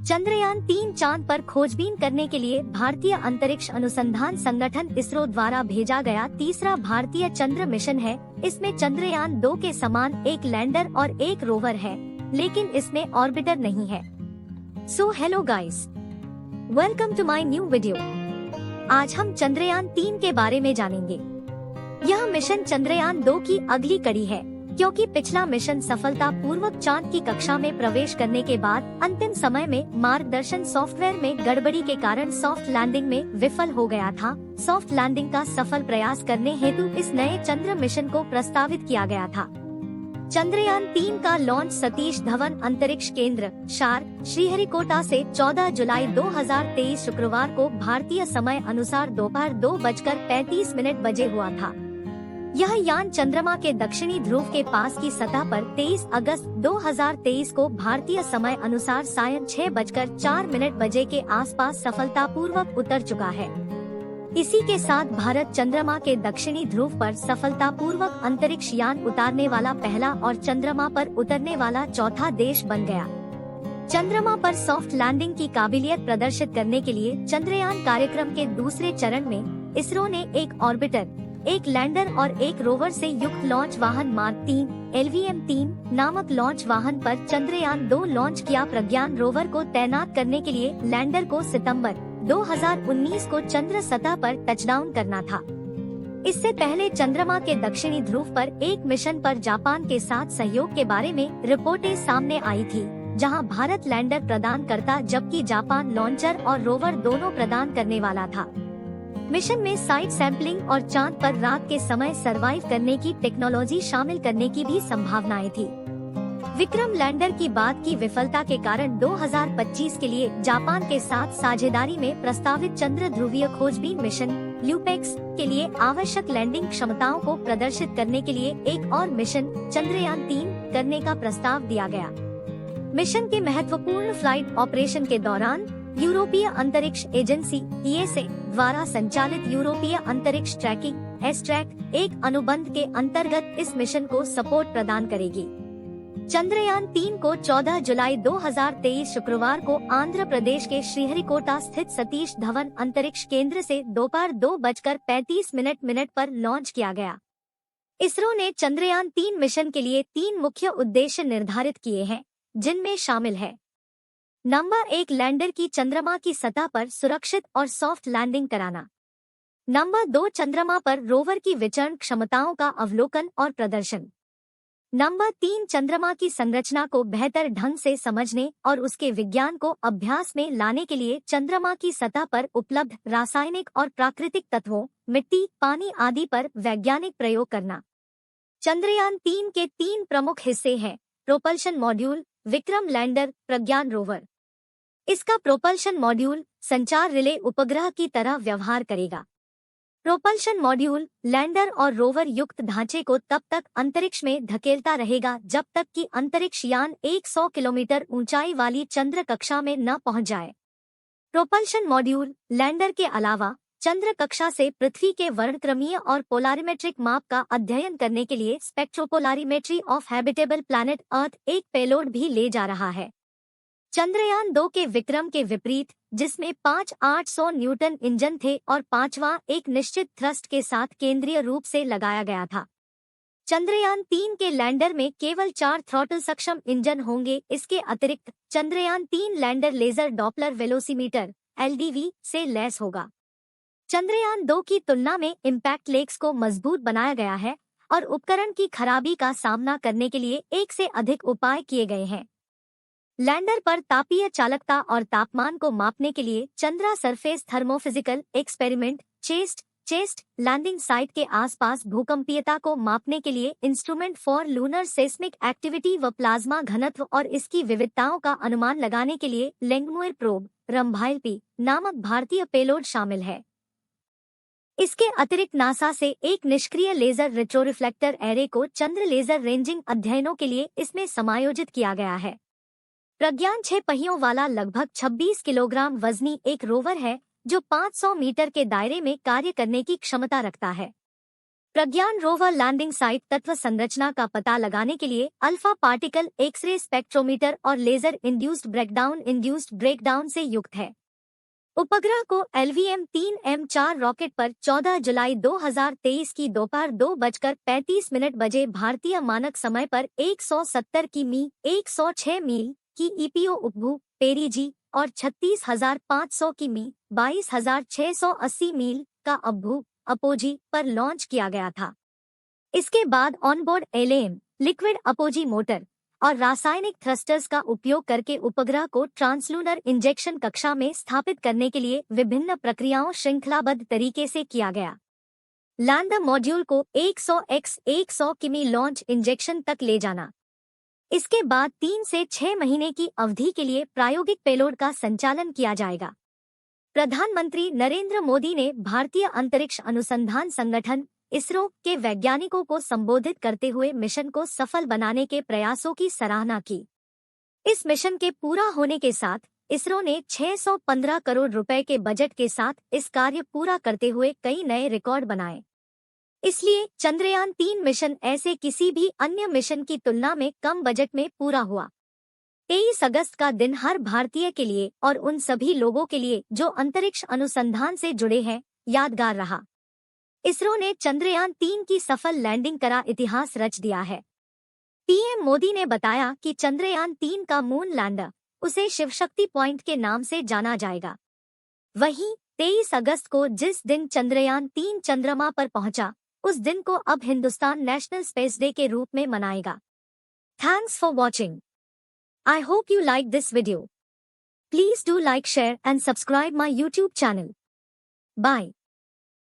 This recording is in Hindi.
चंद्रयान-3 चांद पर खोजबीन करने के लिए भारतीय अंतरिक्ष अनुसंधान संगठन इसरो द्वारा भेजा गया तीसरा भारतीय चंद्र मिशन है। इसमें चंद्रयान-2 के समान एक लैंडर और एक रोवर है, लेकिन इसमें ऑर्बिटर नहीं है। So hello guys, welcome to my new video. आज हम चंद्रयान-3 के बारे में जानेंगे। यह मिशन चंद्रयान-2 की अगली कड़ी है, क्योंकि पिछला मिशन सफलतापूर्वक चांद की कक्षा में प्रवेश करने के बाद अंतिम समय में मार्गदर्शन सॉफ्टवेयर में गड़बड़ी के कारण सॉफ्ट लैंडिंग में विफल हो गया था। सॉफ्ट लैंडिंग का सफल प्रयास करने हेतु इस नए चंद्र मिशन को प्रस्तावित किया गया था। चंद्रयान-3 का लॉन्च सतीश धवन अंतरिक्ष केंद्र शार श्रीहरिकोटा से 14 जुलाई 2023 शुक्रवार को भारतीय समय अनुसार दोपहर 2:35 बजे हुआ था। यह यान चंद्रमा के दक्षिणी ध्रुव के पास की सतह पर 23 अगस्त 2023 को भारतीय समय अनुसार सायं 6:04 बजे के आसपास सफलतापूर्वक उतर चुका है। इसी के साथ भारत चंद्रमा के दक्षिणी ध्रुव पर सफलतापूर्वक अंतरिक्ष यान उतारने वाला पहला और चंद्रमा पर उतरने वाला चौथा देश बन गया। चंद्रमा पर सॉफ्ट लैंडिंग की काबिलियत प्रदर्शित करने के लिए चंद्रयान कार्यक्रम के दूसरे चरण में इसरो ने एक ऑर्बिटर, एक लैंडर और एक रोवर से युक्त लॉन्च वाहन मार्क 3 LVM-3 नामक लॉन्च वाहन पर चंद्रयान-2 लॉन्च किया। प्रज्ञान रोवर को तैनात करने के लिए लैंडर को सितंबर 2019 को चंद्र सतह पर टचडाउन करना था। इससे पहले चंद्रमा के दक्षिणी ध्रुव पर एक मिशन पर जापान के साथ सहयोग के बारे में रिपोर्टें सामने आई थी, जहां भारत लैंडर प्रदान करता जबकि जापान लॉन्चर और रोवर दोनों प्रदान करने वाला था। मिशन में साइट सैंपलिंग और चांद पर रात के समय सरवाइव करने की टेक्नोलॉजी शामिल करने की भी संभावनाएं थी। विक्रम लैंडर की बात की विफलता के कारण 2025 के लिए जापान के साथ साझेदारी में प्रस्तावित चंद्र ध्रुवीय खोजबीन मिशन ल्यूपेक्स के लिए आवश्यक लैंडिंग क्षमताओं को प्रदर्शित करने के लिए एक और मिशन चंद्रयान-3 करने का प्रस्ताव दिया गया। मिशन के महत्वपूर्ण फ्लाइट ऑपरेशन के दौरान यूरोपीय अंतरिक्ष एजेंसी ESA द्वारा संचालित यूरोपीय अंतरिक्ष ट्रैकिंग एस्ट्रैक एक अनुबंध के अंतर्गत इस मिशन को सपोर्ट प्रदान करेगी। चंद्रयान-3 को 14 जुलाई 2023 शुक्रवार को आंध्र प्रदेश के श्रीहरिकोटा स्थित सतीश धवन अंतरिक्ष केंद्र से दोपहर 2:35 पर लॉन्च किया गया। इसरो ने चंद्रयान-3 मिशन के लिए 3 मुख्य उद्देश्य निर्धारित किए हैं, जिनमें शामिल है: नंबर 1, लैंडर की चंद्रमा की सतह पर सुरक्षित और सॉफ्ट लैंडिंग कराना। नंबर 2, चंद्रमा पर रोवर की विचरण क्षमताओं का अवलोकन और प्रदर्शन। नंबर 3, चंद्रमा की संरचना को बेहतर ढंग से समझने और उसके विज्ञान को अभ्यास में लाने के लिए चंद्रमा की सतह पर उपलब्ध रासायनिक और प्राकृतिक तत्वों, मिट्टी, पानी आदि पर वैज्ञानिक प्रयोग करना। चंद्रयान-3 के 3 प्रमुख हिस्से हैं: प्रोपल्शन मॉड्यूल, विक्रम लैंडर, प्रज्ञान रोवर। इसका प्रोपल्शन मॉड्यूल संचार रिले उपग्रह की तरह व्यवहार करेगा। प्रोपल्शन मॉड्यूल लैंडर और रोवर युक्त ढांचे को तब तक अंतरिक्ष में धकेलता रहेगा जब तक कि अंतरिक्ष यान 100 किलोमीटर ऊंचाई वाली चंद्र कक्षा में न पहुंच जाए। प्रोपल्शन मॉड्यूल लैंडर के अलावा चंद्र कक्षा से पृथ्वी के वर्णक्रमीय और पोलारिमेट्रिक माप का अध्ययन करने के लिए स्पेक्ट्रोपोलारिमेट्री ऑफ हैबिटेबल प्लैनेट अर्थ एक पेलोड भी ले जा रहा है। चंद्रयान-2 के विक्रम के विपरीत, जिसमें 5,800 न्यूटन इंजन थे और पांचवां एक निश्चित थ्रस्ट के साथ केंद्रीय रूप से लगाया गया था, चंद्रयान-3 के लैंडर में केवल 4 थ्रॉटल सक्षम इंजन होंगे। इसके अतिरिक्त चंद्रयान-3 lander laser Doppler velocimeter LDV से लैस होगा। चंद्रयान-2 की तुलना में इम्पैक्ट लेग्स को मजबूत बनाया गया है और उपकरण की खराबी का सामना करने के लिए एक से अधिक उपाय किए गए हैं। लैंडर पर तापीय चालकता और तापमान को मापने के लिए Chandra surface thermophysical experiment ChaSTE landing site के आसपास भूकंपीयता को मापने के लिए instrument for lunar seismic activity व प्लाज्मा घनत्व और इसकी विविधताओं का अनुमान लगाने के लिए लेंगमुइर प्रोब रंभाइल-P नामक भारतीय पेलोड शामिल है। इसके अतिरिक्त नासा से एक निष्क्रिय लेजर रेट्रोरिफ्लेक्टर एरे को चंद्र लेजर रेंजिंग अध्ययनों के लिए इसमें समायोजित किया गया है। प्रज्ञान 6 पहियों वाला लगभग 26 किलोग्राम वजनी एक रोवर है जो 500 मीटर के दायरे में कार्य करने की क्षमता रखता है। प्रज्ञान रोवर लैंडिंग साइट तत्व संरचना का पता लगाने के लिए अल्फा पार्टिकल एक्सरे स्पेक्ट्रोमीटर और लेजर इंड्यूस्ड ब्रेकडाउन से युक्त है। उपग्रह को LVM-3M4 रॉकेट पर 14 जुलाई 2023 की दोपहर 2:35 बजे भारतीय मानक समय पर 170 किमी 106 मील की EPO उपभू पेरिजी और 36,500 किमी 22,680 मील का अपभू अपोजी पर लॉन्च किया गया था। इसके बाद onboard LM liquid apogee motor और रासायनिक थ्रस्टर्स का उपयोग करके उपग्रह को ट्रांसलूनर इंजेक्शन कक्षा में स्थापित करने के लिए विभिन्न प्रक्रियाओं श्रृंखलाबद्ध तरीके से किया गया। लैंडर मॉड्यूल को 100x100 किमी लॉन्च इंजेक्शन तक ले जाना। इसके बाद 3 से 6 महीने की अवधि के लिए प्रायोगिक पेलोड का संचालन किया जाएगा। प्रधानमंत्री नरेंद्र मोदी ने भारतीय अंतरिक्ष अनुसंधान संगठन इसरो के वैज्ञानिकों को संबोधित करते हुए मिशन को सफल बनाने के प्रयासों की सराहना की। इस मिशन के पूरा होने के साथ इसरो ने 615 करोड़ रुपए के बजट के साथ इस कार्य पूरा करते हुए कई नए रिकॉर्ड बनाए। इसलिए चंद्रयान-3 मिशन ऐसे किसी भी अन्य मिशन की तुलना में कम बजट में पूरा हुआ। 23 अगस्त का दिन हर भारतीय के लिए और उन सभी लोगों के लिए जो अंतरिक्ष अनुसंधान से जुड़े हैं, यादगार रहा। इसरो ने चंद्रयान-3 की सफल लैंडिंग करा इतिहास रच दिया है। पीएम मोदी ने बताया कि चंद्रयान-3 का मून लैंडर उसे शिवशक्ति पॉइंट के नाम से जाना जाएगा। वहीं 23 अगस्त को जिस दिन चंद्रयान-3 चंद्रमा पर पहुंचा, उस दिन को अब हिंदुस्तान नेशनल स्पेस डे के रूप में मनाएगा। Thanks for watching. I hope you liked this video. Please do like, share and subscribe my YouTube channel. Bye.